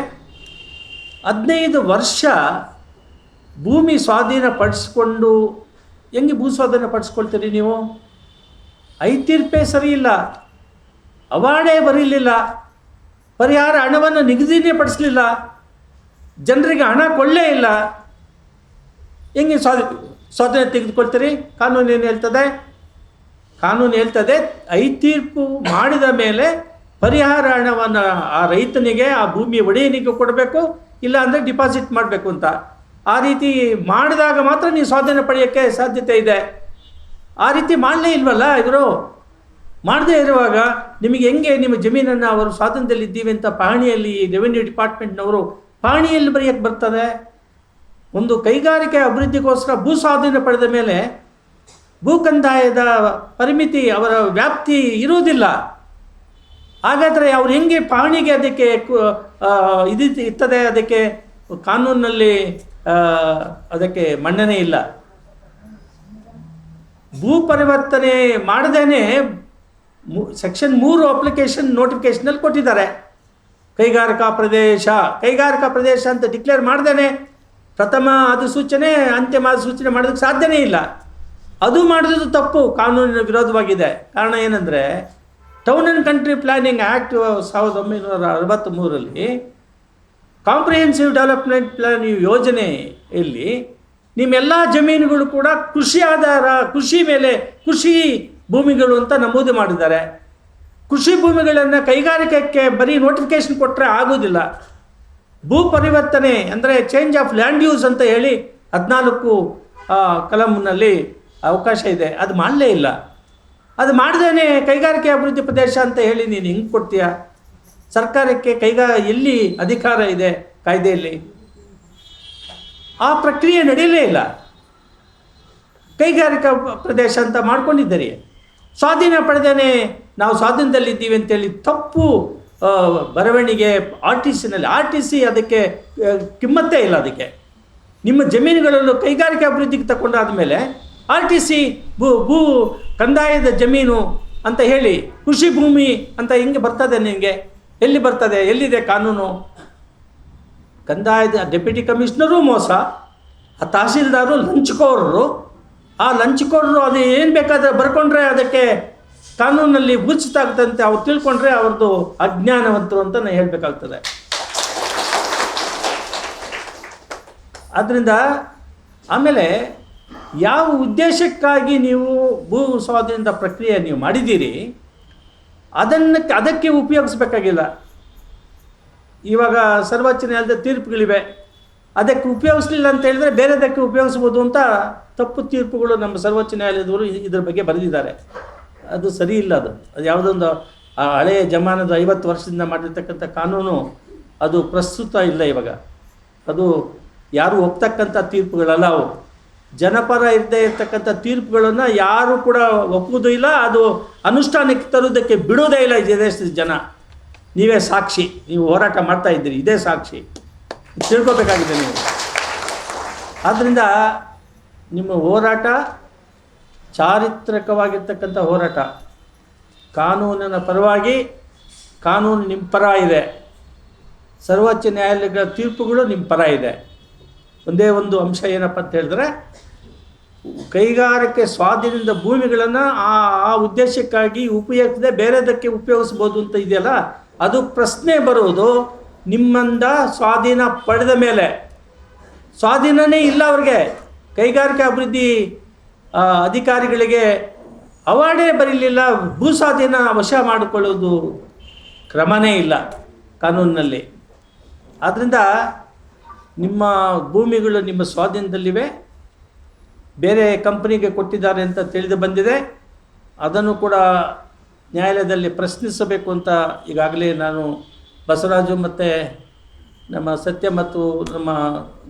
15 ವರ್ಷ ಭೂಮಿ ಸ್ವಾಧೀನಪಡಿಸ್ಕೊಂಡು ಹೆಂಗೆ ಭೂ ಸ್ವಾಧೀನಪಡಿಸ್ಕೊಳ್ತೀರಿ ನೀವು? ಐತೀರ್ಪೇ ಸರಿ ಇಲ್ಲ, ಅವಾರ್ಡೇ ಬರೀಲಿಲ್ಲ, ಪರಿಹಾರ ಹಣವನ್ನು ನಿಗದಿನೇ ಪಡಿಸಲಿಲ್ಲ, ಜನರಿಗೆ ಹಣ ಕೊಳ್ಳೇ ಇಲ್ಲ, ಹೆಂಗೆ ಸ್ವಾಧೀನ ತೆಗೆದುಕೊಳ್ತೀರಿ? ಕಾನೂನು ಏನು ಹೇಳ್ತದೆ? ಕಾನೂನು ಹೇಳ್ತದೆ ಐತೀರ್ಪು ಮಾಡಿದ ಮೇಲೆ ಪರಿಹಾರ ಹಣವನ್ನು ಆ ರೈತನಿಗೆ, ಆ ಭೂಮಿ ಒಡೆಯನಿಗೆ ಕೊಡಬೇಕು, ಇಲ್ಲ ಅಂದರೆ ಡಿಪಾಸಿಟ್ ಮಾಡಬೇಕು ಅಂತ. ಆ ರೀತಿ ಮಾಡಿದಾಗ ಮಾತ್ರ ನೀವು ಸ್ವಾಧೀನ ಪಡೆಯೋಕ್ಕೆ ಸಾಧ್ಯತೆ ಇದೆ. ಆ ರೀತಿ ಮಾಡಲೇ ಇಲ್ವಲ್ಲ ಇವರು. ಮಾಡದೇ ಇರುವಾಗ ನಿಮಗೆ ಹೆಂಗೆ ನಿಮ್ಮ ಜಮೀನನ್ನು ಅವರು ಸ್ವಾತಂತ್ರ್ಯದಲ್ಲಿ ಇದ್ದೀವಿ ಅಂತ ಪಹಣಿಯಲ್ಲಿ ರೆವಿನ್ಯೂ ಡಿಪಾರ್ಟ್ಮೆಂಟ್ನವರು ಪಹಣಿಯಲ್ಲಿ ಬರೆಯೋಕ್ಕೆ ಬರ್ತದೆ? ಒಂದು ಕೈಗಾರಿಕೆ ಅಭಿವೃದ್ಧಿಗೋಸ್ಕರ ಭೂ ಸ್ವಾಧೀನ ಪಡೆದ ಮೇಲೆ ಭೂ ಕಂದಾಯದ ಪರಿಮಿತಿ, ಅವರ ವ್ಯಾಪ್ತಿ ಇರುವುದಿಲ್ಲ. ಹಾಗಾದರೆ ಅವ್ರು ಹೆಂಗೆ ಪಹಣಿಗೆ ಅದಕ್ಕೆ ಇರ್ತದೆ? ಅದಕ್ಕೆ ಕಾನೂನಿನಲ್ಲಿ ಅದಕ್ಕೆ ಮನ್ನಣೆ ಇಲ್ಲ. ಭೂ ಪರಿವರ್ತನೆ ಮಾಡದೇನೆ ಸೆಕ್ಷನ್ 3 ಅಪ್ಲಿಕೇಶನ್ ನೋಟಿಫಿಕೇಷನಲ್ಲಿ ಕೊಟ್ಟಿದ್ದಾರೆ. ಕೈಗಾರಿಕಾ ಪ್ರದೇಶ ಅಂತ ಡಿಕ್ಲೇರ್ ಮಾಡ್ದೇನೆ ಪ್ರಥಮ ಅಧಿಸೂಚನೆ, ಅಂತಿಮ ಅಧಿಸೂಚನೆ ಮಾಡೋದಕ್ಕೆ ಸಾಧ್ಯನೇ ಇಲ್ಲ. ಅದು ಮಾಡಿದ್ದು ತಪ್ಪು, ಕಾನೂನಿನ ವಿರೋಧವಾಗಿದೆ. ಕಾರಣ ಏನಂದರೆ town and country planning act 1963ರಲ್ಲಿ ಕಾಂಪ್ರಿಹೆನ್ಸಿವ್ ಡೆವಲಪ್ಮೆಂಟ್ ಪ್ಲಾನ್ ಯೋಜನೆಯಲ್ಲಿ ನಿಮ್ಮೆಲ್ಲ ಜಮೀನುಗಳು ಕೂಡ ಕೃಷಿ ಆಧಾರ, ಕೃಷಿ ಮೇಲೆ ಕೃಷಿ ಭೂಮಿಗಳು ಅಂತ ನಮೂದು ಮಾಡಿದ್ದಾರೆ. ಕೃಷಿ ಭೂಮಿಗಳನ್ನು ಕೈಗಾರಿಕೆಗೆ ಬರೀ ನೋಟಿಫಿಕೇಷನ್ ಕೊಟ್ಟರೆ ಆಗೋದಿಲ್ಲ. ಭೂ ಪರಿವರ್ತನೆ ಅಂದರೆ ಚೇಂಜ್ ಆಫ್ ಲ್ಯಾಂಡ್ ಯೂಸ್ ಅಂತ ಹೇಳಿ 14 ಕಲಂನಲ್ಲಿ ಅವಕಾಶ ಇದೆ. ಅದು ಮಾಡಲೇ ಇಲ್ಲ. ಅದು ಮಾಡ್ದೇ ಕೈಗಾರಿಕೆ ಅಭಿವೃದ್ಧಿ ಪ್ರದೇಶ ಅಂತ ಹೇಳಿ ನೀನು ಹೆಂಗೆ ಕೊಡ್ತೀಯ? ಸರ್ಕಾರಕ್ಕೆ ಎಲ್ಲಿ ಅಧಿಕಾರ ಇದೆ ಕಾಯ್ದೆಯಲ್ಲಿ? ಆ ಪ್ರಕ್ರಿಯೆ ನಡೆಯಲೇ ಇಲ್ಲ. ಕೈಗಾರಿಕಾ ಪ್ರದೇಶ ಅಂತ ಮಾಡ್ಕೊಂಡಿದ್ದೀರಿ. ಸ್ವಾಧೀನ ಪಡೆದೇನೆ ನಾವು ಸ್ವಾಧೀನದಲ್ಲಿದ್ದೀವಿ ಅಂತೇಳಿ ತಪ್ಪು ಬರವಣಿಗೆ ಆರ್ ಟಿ ಸಿ ಅದಕ್ಕೆ ಕಿಮ್ಮತ್ತೇ ಇಲ್ಲ. ಅದಕ್ಕೆ ನಿಮ್ಮ ಜಮೀನುಗಳಲ್ಲೂ ಕೈಗಾರಿಕಾ ಅಭಿವೃದ್ಧಿಗೆ ತಗೊಂಡಾದ ಮೇಲೆ RTC ಭೂ ಕಂದಾಯದ ಜಮೀನು ಅಂತ ಹೇಳಿ ಕೃಷಿ ಭೂಮಿ ಅಂತ ಹಿಂಗೆ ಬರ್ತದೆ. ನಿಮಗೆ ಎಲ್ಲಿ ಬರ್ತದೆ? ಎಲ್ಲಿದೆ ಕಾನೂನು? ಕಂದಾಯದ ಡೆಪ್ಯೂಟಿ ಕಮಿಷನರು ಮೋಸ, ಆ ತಹಸೀಲ್ದಾರು ಲಂಚಕೋರರು. ಆ ಲಂಚಕೋರರು ಅದು ಏನು ಬೇಕಾದರೆ ಬರ್ಕೊಂಡ್ರೆ ಅದಕ್ಕೆ ಕಾನೂನಲ್ಲಿ ಉಚಿತಾಗ್ತಂತೆ ಅವ್ರು ತಿಳ್ಕೊಂಡ್ರೆ ಅವ್ರದ್ದು ಅಜ್ಞಾನವಂತರು ಅಂತ ನಾನು ಹೇಳಬೇಕಾಗ್ತದೆ. ಆದ್ದರಿಂದ ಆಮೇಲೆ ಯಾವ ಉದ್ದೇಶಕ್ಕಾಗಿ ನೀವು ಭೂ ಸ್ವಾಧೀನದ ಪ್ರಕ್ರಿಯೆ ನೀವು ಮಾಡಿದ್ದೀರಿ ಅದಕ್ಕೆ ಉಪಯೋಗಿಸ್ಬೇಕಾಗಿಲ್ಲ. ಇವಾಗ ಸರ್ವೋಚ್ಚ ನ್ಯಾಯಾಲಯದ ತೀರ್ಪುಗಳಿವೆ, ಅದಕ್ಕೆ ಉಪಯೋಗಿಸ್ಲಿಲ್ಲ ಅಂತ ಹೇಳಿದ್ರೆ ಬೇರೆದಕ್ಕೆ ಉಪಯೋಗಿಸ್ಬೋದು ಅಂತ ತಪ್ಪು ತೀರ್ಪುಗಳು ನಮ್ಮ ಸರ್ವೋಚ್ಚ ನ್ಯಾಯಾಲಯದವರು ಇದ್ರ ಬಗ್ಗೆ ಬರೆದಿದ್ದಾರೆ. ಅದು ಸರಿ ಇಲ್ಲ. ಅದು ಯಾವುದೊಂದು ಹಳೆಯ ಜಮಾನದ 50 ವರ್ಷದಿಂದ ಮಾಡಿರ್ತಕ್ಕಂಥ ಕಾನೂನು ಅದು ಪ್ರಸ್ತುತ ಇಲ್ಲ ಇವಾಗ. ಅದು ಯಾರು ಒಪ್ತಕ್ಕಂಥ ತೀರ್ಪುಗಳಲ್ಲ. ಅವು ಜನಪರ ಇರದೇ ಇರ್ತಕ್ಕಂಥ ತೀರ್ಪುಗಳನ್ನು ಯಾರು ಕೂಡ ಒಪ್ಪುವುದೂ ಇಲ್ಲ, ಅದು ಅನುಷ್ಠಾನಕ್ಕೆ ತರುವುದಕ್ಕೆ ಬಿಡೋದೇ ಇಲ್ಲ ಈ ದೇಶದ ಜನ. ನೀವೇ ಸಾಕ್ಷಿ, ನೀವು ಹೋರಾಟ ಮಾಡ್ತಾ ಇದ್ದೀರಿ, ಇದೇ ಸಾಕ್ಷಿ, ತಿಳ್ಕೊಬೇಕಾಗಿದೆ ನೀವು. ಆದ್ದರಿಂದ ನಿಮ್ಮ ಹೋರಾಟ ಚಾರಿತ್ರಿಕವಾಗಿರ್ತಕ್ಕಂಥ ಹೋರಾಟ, ಕಾನೂನಿನ ಪರವಾಗಿ, ಕಾನೂನು ನಿಮ್ಮ ಪರ ಇದೆ, ಸರ್ವೋಚ್ಚ ನ್ಯಾಯಾಲಯಗಳ ತೀರ್ಪುಗಳು ನಿಮ್ಮ ಪರ ಇದೆ. ಒಂದೇ ಒಂದು ಅಂಶ ಏನಪ್ಪ ಅಂತ ಹೇಳಿದ್ರೆ, ಕೈಗಾರಿಕೆ ಸ್ವಾಧೀನದ ಭೂಮಿಗಳನ್ನು ಆ ಉದ್ದೇಶಕ್ಕಾಗಿ ಉಪಯೋಗಿಸದೆ ಬೇರೆದಕ್ಕೆ ಉಪಯೋಗಿಸ್ಬೋದು ಅಂತ ಇದೆಯಲ್ಲ, ಅದು ಪ್ರಶ್ನೆ ಬರುವುದು ನಿಮ್ಮಿಂದ ಸ್ವಾಧೀನ ಪಡೆದ ಮೇಲೆ. ಸ್ವಾಧೀನನೇ ಇಲ್ಲ ಅವ್ರಿಗೆ. ಕೈಗಾರಿಕಾ ಅಭಿವೃದ್ಧಿ ಅಧಿಕಾರಿಗಳಿಗೆ ಅವಾರ್ಡೇ ಬರಲಿಲ್ಲ, ಭೂ ಸ್ವಾಧೀನ ವಶ ಮಾಡಿಕೊಳ್ಳೋದು ಕ್ರಮನೇ ಇಲ್ಲ ಕಾನೂನಿನಲ್ಲಿ. ಆದ್ದರಿಂದ ನಿಮ್ಮ ಭೂಮಿಗಳು ನಿಮ್ಮ ಸ್ವಾಧೀನದಲ್ಲಿವೆ, ಬೇರೆ ಕಂಪನಿಗೆ ಕೊಟ್ಟಿದ್ದಾರೆ ಅಂತ ತಿಳಿದು ಬಂದಿದೆ. ಅದನ್ನು ಕೂಡ ನ್ಯಾಯಾಲಯದಲ್ಲಿ ಪ್ರಶ್ನಿಸಬೇಕು ಅಂತ ಈಗಾಗಲೇ ನಾನು ಬಸವರಾಜು ಮತ್ತು ನಮ್ಮ ಸತ್ಯ ಮತ್ತು ನಮ್ಮ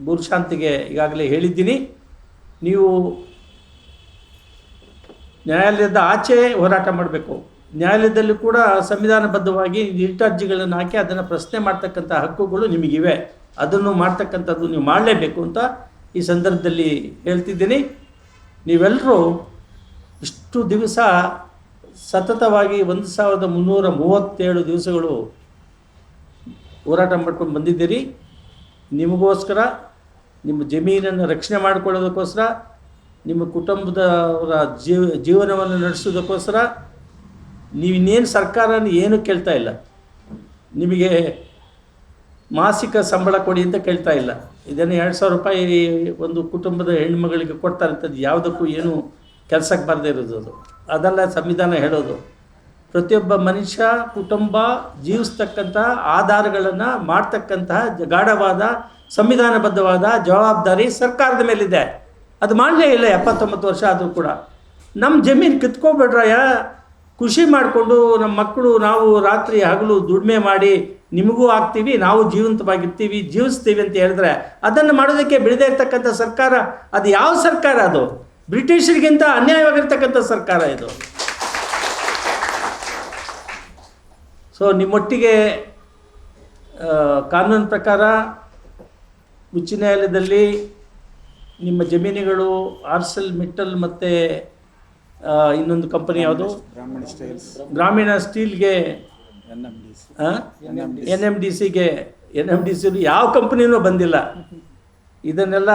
ಗುರುಶಾಂತಿಗೆ ಈಗಾಗಲೇ ಹೇಳಿದ್ದೀನಿ. ನೀವು ನ್ಯಾಯಾಲಯದ ಆಚೆ ಹೋರಾಟ ಮಾಡಬೇಕು. ನ್ಯಾಯಾಲಯದಲ್ಲಿ ಕೂಡ ಸಂವಿಧಾನಬದ್ಧವಾಗಿ ರಿಟ್ ಅರ್ಜಿಗಳನ್ನು ಹಾಕಿ ಅದನ್ನು ಪ್ರಶ್ನೆ ಮಾಡ್ತಕ್ಕಂಥ ಹಕ್ಕುಗಳು ನಿಮಗಿವೆ. ಅದನ್ನು ಮಾಡ್ತಕ್ಕಂಥದ್ದು ನೀವು ಮಾಡಲೇಬೇಕು ಅಂತ ಈ ಸಂದರ್ಭದಲ್ಲಿ ಹೇಳ್ತಿದ್ದೀನಿ. ನೀವೆಲ್ಲರೂ ಇಷ್ಟು ದಿವಸ ಸತತವಾಗಿ 1337 ದಿವಸಗಳು ಹೋರಾಟ ಮಾಡ್ಕೊಂಡು ಬಂದಿದ್ದೀರಿ. ನಿಮಗೋಸ್ಕರ, ನಿಮ್ಮ ಜಮೀನನ್ನು ರಕ್ಷಣೆ ಮಾಡಿಕೊಳ್ಳೋದಕ್ಕೋಸ್ಕರ, ನಿಮ್ಮ ಕುಟುಂಬದವರ ಜೀವನವನ್ನು ನಡೆಸೋದಕ್ಕೋಸ್ಕರ. ನೀವಿನ್ನೇನು ಸರ್ಕಾರನ ಏನೂ ಕೇಳ್ತಾ ಇಲ್ಲ. ನಿಮಗೆ ಮಾಸಿಕ ಸಂಬಳ ಕೊಡಿ ಅಂತ ಕೇಳ್ತಾ ಇಲ್ಲ. ಇದನ್ನು 2,000 ರೂಪಾಯಿ ಒಂದು ಕುಟುಂಬದ ಹೆಣ್ಣುಮಗಳಿಗೆ ಕೊಡ್ತಾರಂಥದ್ದು ಯಾವುದಕ್ಕೂ ಏನು ಕೆಲಸಕ್ಕೆ ಬರದೇ ಇರೋದು. ಅದೆಲ್ಲ ಸಂವಿಧಾನ ಹೇಳೋದು. ಪ್ರತಿಯೊಬ್ಬ ಮನುಷ್ಯ, ಕುಟುಂಬ ಜೀವಿಸ್ತಕ್ಕಂಥ ಆಧಾರಗಳನ್ನು ಮಾಡ್ತಕ್ಕಂತಹ ಗಾಢವಾದ ಸಂವಿಧಾನಬದ್ಧವಾದ ಜವಾಬ್ದಾರಿ ಸರ್ಕಾರದ ಮೇಲಿದೆ. ಅದು ಮಾಡಲೇ ಇಲ್ಲ 79 ವರ್ಷ ಆದರೂ ಕೂಡ. ನಮ್ಮ ಜಮೀನು ಕಿತ್ಕೊಬೇಡ್ರಯ್ಯ, ಖುಷಿ ಮಾಡಿಕೊಂಡು ನಮ್ಮ ಮಕ್ಕಳು ನಾವು ರಾತ್ರಿ ಹಗಲು ದುಡಿಮೆ ಮಾಡಿ ನಿಮಗೂ ಆಗ್ತೀವಿ, ನಾವು ಜೀವಂತವಾಗಿರ್ತೀವಿ, ಜೀವಿಸ್ತೀವಿ ಅಂತ ಹೇಳಿದ್ರೆ ಅದನ್ನು ಮಾಡೋದಕ್ಕೆ ಬಿಡದೇ ಇರ್ತಕ್ಕಂಥ ಸರ್ಕಾರ ಅದು ಯಾವ ಸರ್ಕಾರ? ಅದು ಬ್ರಿಟಿಷರಿಗಿಂತ ಅನ್ಯಾಯವಾಗಿರ್ತಕ್ಕಂಥ ಸರ್ಕಾರ ಇದು. ಸೊ ನಿಮ್ಮೊಟ್ಟಿಗೆ ಕಾನೂನು ಪ್ರಕಾರ ಉಚ್ಚ ನ್ಯಾಯಾಲಯದಲ್ಲಿ ನಿಮ್ಮ ಜಮೀನುಗಳು ಆರ್ಸೆಲ್ ಮಿಟ್ಟಲ್ ಮತ್ತು ಇನ್ನೊಂದು ಕಂಪನಿ ಯಾವುದು, ಗ್ರಾಮೀಣ ಸ್ಟೀಲ್ಗೆ, NMDCಗೆ ಯಾವ ಕಂಪನಿನೂ ಬಂದಿಲ್ಲ. ಇದನ್ನೆಲ್ಲ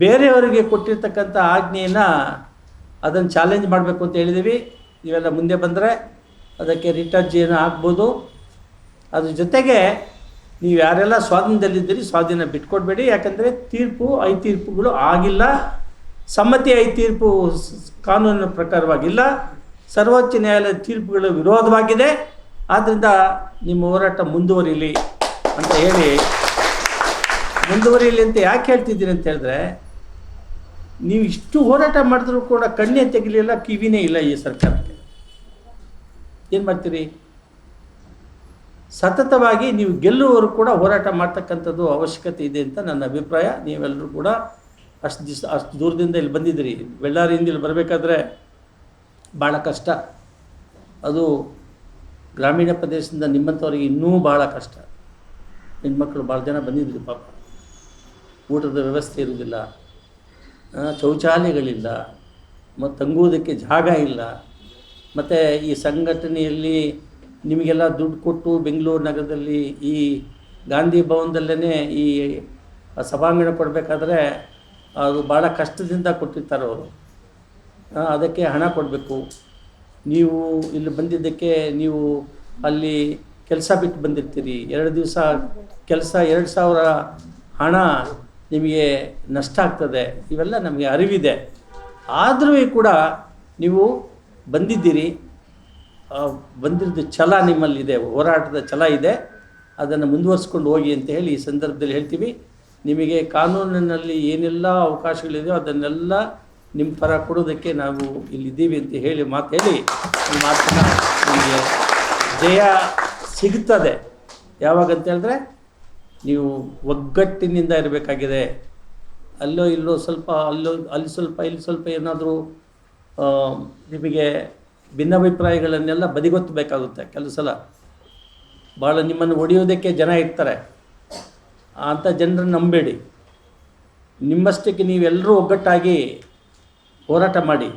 ಬೇರೆಯವರಿಗೆ ಕೊಟ್ಟಿರ್ತಕ್ಕಂಥ ಆಜ್ಞೆಯನ್ನು ಅದನ್ನು ಚಾಲೆಂಜ್ ಮಾಡಬೇಕು ಅಂತ ಹೇಳಿದ್ದೀವಿ. ಇವೆಲ್ಲ ಮುಂದೆ ಬಂದರೆ ಅದಕ್ಕೆ ರಿಟ್ ಅರ್ಜಿಯನ್ನು ಹಾಕ್ಬೋದು. ಅದ್ರ ಜೊತೆಗೆ ನೀವು ಯಾರೆಲ್ಲ ಸ್ವಾಧೀನದಲ್ಲಿದ್ದೀರಿ ಸ್ವಾಧೀನ ಬಿಟ್ಕೊಡ್ಬೇಡಿ. ಯಾಕಂದರೆ 5 ತೀರ್ಪುಗಳು ಆಗಿಲ್ಲ. ಸಮ್ಮತಿ 5 ತೀರ್ಪು ಕಾನೂನಿನ ಪ್ರಕಾರವಾಗಿಲ್ಲ. ಸರ್ವೋಚ್ಚ ನ್ಯಾಯಾಲಯದ ತೀರ್ಪುಗಳು ವಿರೋಧವಾಗಿದೆ. ಆದ್ದರಿಂದ ನಿಮ್ಮ ಹೋರಾಟ ಮುಂದುವರಿಲಿ ಅಂತ ಹೇಳಿ, ಮುಂದುವರಿಲಿ ಅಂತ ಯಾಕೆ ಹೇಳ್ತಿದ್ದೀನಿ ಅಂತ ಹೇಳಿದ್ರೆ, ನೀವು ಇಷ್ಟು ಹೋರಾಟ ಮಾಡಿದ್ರೂ ಕೂಡ ಕಣ್ಣೇ ತೆಗಿಲಿಲ್ಲ, ಕಿವಿನೇ ಇಲ್ಲ ಈ ಸರ್ಕಾರಕ್ಕೆ. ಏನು ಮಾಡ್ತೀರಿ? ಸತತವಾಗಿ ನೀವು ಗೆಲ್ಲುವವರು ಕೂಡ ಹೋರಾಟ ಮಾಡ್ತಕ್ಕಂಥದ್ದು ಅವಶ್ಯಕತೆ ಇದೆ ಅಂತ ನನ್ನ ಅಭಿಪ್ರಾಯ. ನೀವೆಲ್ಲರೂ ಕೂಡ ಅಷ್ಟು ದೂರದಿಂದ ಇಲ್ಲಿ ಬಂದಿದ್ದೀರಿ. ಬಳ್ಳಾರಿಯಿಂದ ಇಲ್ಲಿ ಬರಬೇಕಾದ್ರೆ ಭಾಳ ಕಷ್ಟ. ಅದು ಗ್ರಾಮೀಣ ಪ್ರದೇಶದಿಂದ ನಿಮ್ಮಂಥವ್ರಿಗೆ ಇನ್ನೂ ಭಾಳ ಕಷ್ಟ. ಹೆಣ್ಮಕ್ಳು ಭಾಳ ಜನ ಬಂದಿದ್ರಿ ಪಾಪ. ಊಟದ ವ್ಯವಸ್ಥೆ ಇರುವುದಿಲ್ಲ, ಶೌಚಾಲಯಗಳಿಲ್ಲ, ಮತ್ತು ತಂಗುವುದಕ್ಕೆ ಜಾಗ ಇಲ್ಲ. ಮತ್ತು ಈ ಸಂಘಟನೆಯಲ್ಲಿ ನಿಮಗೆಲ್ಲ ದುಡ್ಡು ಕೊಟ್ಟು ಬೆಂಗಳೂರು ನಗರದಲ್ಲಿ ಈ ಗಾಂಧಿ ಭವನದಲ್ಲೇ ಈ ಸಭಾಂಗಣ ಕೊಡಬೇಕಾದ್ರೆ ಅದು ಭಾಳ ಕಷ್ಟದಿಂದ ಕೊಟ್ಟಿರ್ತಾರೆ ಅವರು. ಅದಕ್ಕೆ ಹಣ ಕೊಡಬೇಕು. ನೀವು ಇಲ್ಲಿ ಬಂದಿದ್ದಕ್ಕೆ ನೀವು ಅಲ್ಲಿ ಕೆಲಸ ಬಿಟ್ಟು ಬಂದಿರ್ತೀರಿ. 2 ದಿವಸ ಕೆಲಸ 2,000 ಹಣ ನಿಮಗೆ ನಷ್ಟ ಆಗ್ತದೆ. ಇವೆಲ್ಲ ನಮಗೆ ಅರಿವಿದೆ. ಆದರೂ ಕೂಡ ನೀವು ಬಂದಿದ್ದೀರಿ. ಬಂದಿರೋದು ಛಲ ನಿಮ್ಮಲ್ಲಿದೆ, ಹೋರಾಟದ ಛಲ ಇದೆ. ಅದನ್ನು ಮುಂದುವರಿಸ್ಕೊಂಡು ಹೋಗಿ ಅಂತ ಹೇಳಿ ಈ ಸಂದರ್ಭದಲ್ಲಿ ಹೇಳ್ತೀವಿ. ನಿಮಗೆ ಕಾನೂನಿನಲ್ಲಿ ಏನೆಲ್ಲ ಅವಕಾಶಗಳಿದೆಯೋ ಅದನ್ನೆಲ್ಲ ನಿಮ್ಮ ಪರ ಕೊಡೋದಕ್ಕೆ ನಾವು ಇಲ್ಲಿದ್ದೀವಿ ಅಂತ ಹೇಳಿ ಈ ಮಾತನ್ನು ನಿಮಗೆ ಜಯ ಸಿಗ್ತದೆ. ಯಾವಾಗಂತ ಹೇಳಿದ್ರೆ ನೀವು ಒಗ್ಗಟ್ಟಿನಿಂದ ಇರಬೇಕಾಗಿದೆ. ಅಲ್ಲೋ ಇಲ್ಲೋ ಸ್ವಲ್ಪ ಅಲ್ಲಿ ಸ್ವಲ್ಪ ಇಲ್ಲಿ ಸ್ವಲ್ಪ ಏನಾದರೂ ನಿಮಗೆ ಭಿನ್ನಾಭಿಪ್ರಾಯಗಳನ್ನೆಲ್ಲ ಬದಿಗೊತ್ತಬೇಕಾಗುತ್ತೆ. ಕೆಲವು ಸಲ ಭಾಳ ನಿಮ್ಮನ್ನು ಒಡೆಯೋದಕ್ಕೆ ಜನ ಇರ್ತಾರೆ. ಅಂಥ ಜನರನ್ನು ನಂಬೇಡಿ. ನಿಮ್ಮಷ್ಟಕ್ಕೆ ನೀವೆಲ್ಲರೂ ಒಗ್ಗಟ್ಟಾಗಿ ಹೋರಾಟ ಮಾಡಿ.